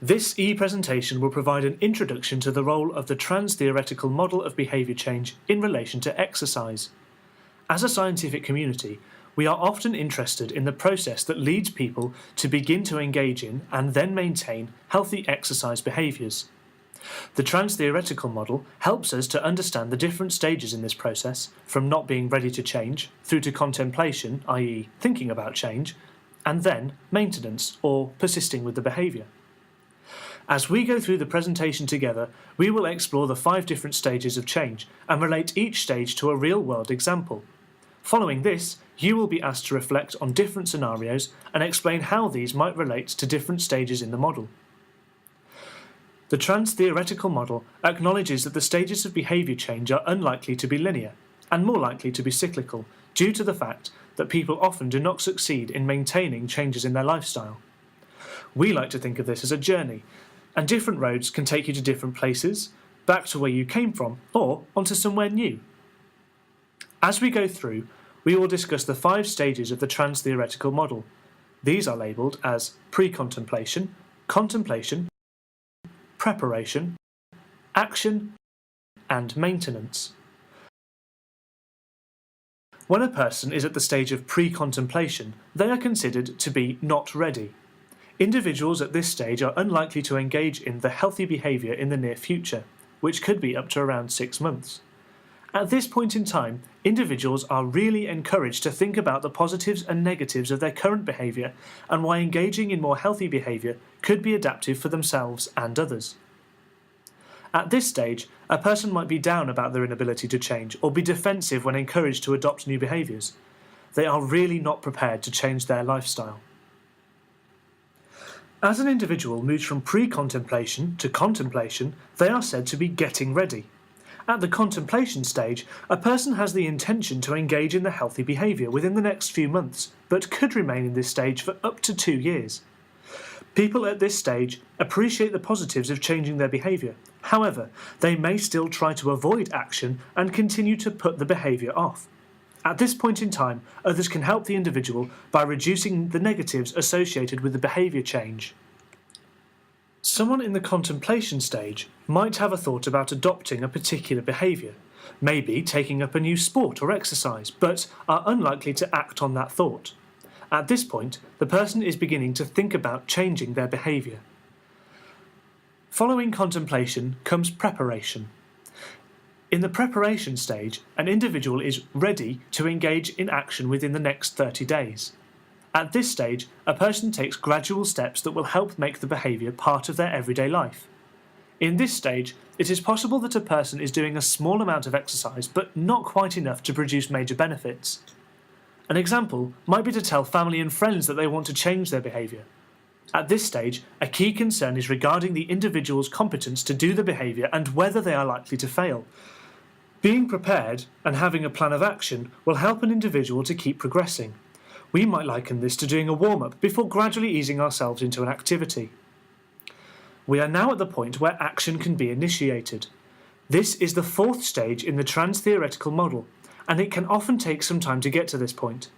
This e-presentation will provide an introduction to the role of the trans-theoretical model of behaviour change in relation to exercise. As a scientific community, we are often interested in the process that leads people to begin to engage in and then maintain healthy exercise behaviours. The trans-theoretical model helps us to understand the different stages in this process, from not being ready to change, through to contemplation, i.e. thinking about change, and then maintenance, or persisting with the behaviour. As we go through the presentation together, we will explore the 5 different stages of change and relate each stage to a real-world example. Following this, you will be asked to reflect on different scenarios and explain how these might relate to different stages in the model. The trans-theoretical model acknowledges that the stages of behaviour change are unlikely to be linear and more likely to be cyclical due to the fact that people often do not succeed in maintaining changes in their lifestyle. We like to think of this as a journey, and different roads can take you to different places, back to where you came from, or onto somewhere new. As we go through, we will discuss the 5 stages of the trans-theoretical model. These are labelled as pre-contemplation, contemplation, preparation, action, and maintenance. When a person is at the stage of pre-contemplation, they are considered to be not ready. Individuals at this stage are unlikely to engage in the healthy behaviour in the near future, which could be up to around 6 months. At this point in time, individuals are really encouraged to think about the positives and negatives of their current behaviour and why engaging in more healthy behaviour could be adaptive for themselves and others. At this stage, a person might be down about their inability to change or be defensive when encouraged to adopt new behaviours. They are really not prepared to change their lifestyle. As an individual moves from pre-contemplation to contemplation, they are said to be getting ready. At the contemplation stage, a person has the intention to engage in the healthy behaviour within the next few months, but could remain in this stage for up to 2 years. People at this stage appreciate the positives of changing their behaviour. However, they may still try to avoid action and continue to put the behaviour off. At this point in time, others can help the individual by reducing the negatives associated with the behaviour change. Someone in the contemplation stage might have a thought about adopting a particular behaviour, maybe taking up a new sport or exercise, but are unlikely to act on that thought. At this point, the person is beginning to think about changing their behaviour. Following contemplation comes preparation. In the preparation stage, an individual is ready to engage in action within the next 30 days. At this stage, a person takes gradual steps that will help make the behaviour part of their everyday life. In this stage, it is possible that a person is doing a small amount of exercise but not quite enough to produce major benefits. An example might be to tell family and friends that they want to change their behaviour. At this stage, a key concern is regarding the individual's competence to do the behaviour and whether they are likely to fail. Being prepared and having a plan of action will help an individual to keep progressing. We might liken this to doing a warm-up before gradually easing ourselves into an activity. We are now at the point where action can be initiated. This is the 4th stage in the trans-theoretical model, and it can often take some time to get to this point.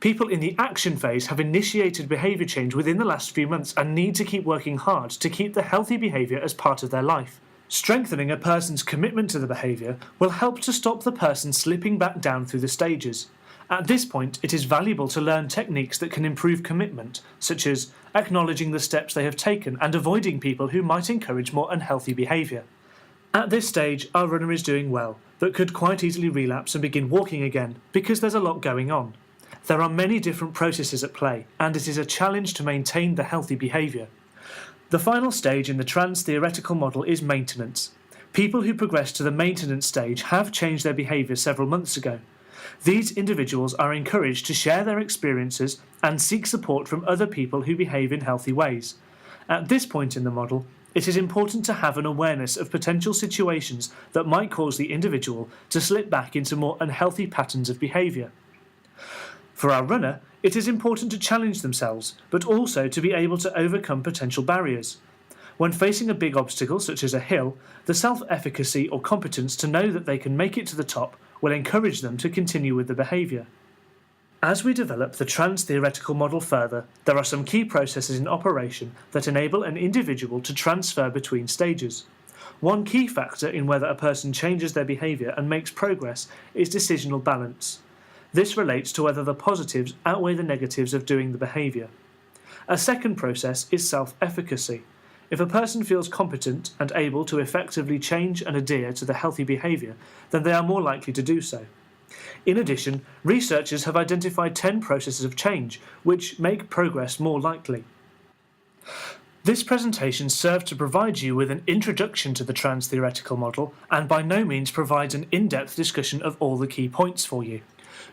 People in the action phase have initiated behaviour change within the last few months and need to keep working hard to keep the healthy behaviour as part of their life. Strengthening a person's commitment to the behaviour will help to stop the person slipping back down through the stages. At this point, it is valuable to learn techniques that can improve commitment, such as acknowledging the steps they have taken and avoiding people who might encourage more unhealthy behaviour. At this stage, our runner is doing well, but could quite easily relapse and begin walking again because there's a lot going on. There are many different processes at play, and it is a challenge to maintain the healthy behaviour. The final stage in the trans-theoretical model is maintenance. People who progress to the maintenance stage have changed their behaviour several months ago. These individuals are encouraged to share their experiences and seek support from other people who behave in healthy ways. At this point in the model, it is important to have an awareness of potential situations that might cause the individual to slip back into more unhealthy patterns of behaviour. For our runner, it is important to challenge themselves, but also to be able to overcome potential barriers. When facing a big obstacle such as a hill, the self-efficacy or competence to know that they can make it to the top will encourage them to continue with the behaviour. As we develop the trans-theoretical model further, there are some key processes in operation that enable an individual to transfer between stages. One key factor in whether a person changes their behaviour and makes progress is decisional balance. This relates to whether the positives outweigh the negatives of doing the behaviour. A second process is self-efficacy. If a person feels competent and able to effectively change and adhere to the healthy behaviour, then they are more likely to do so. In addition, researchers have identified 10 processes of change which make progress more likely. This presentation served to provide you with an introduction to the trans-theoretical model and by no means provides an in-depth discussion of all the key points for you.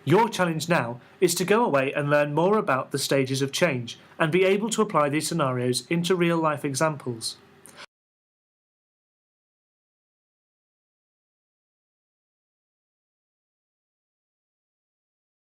Your challenge now is to go away and learn more about the stages of change and be able to apply these scenarios into real-life examples.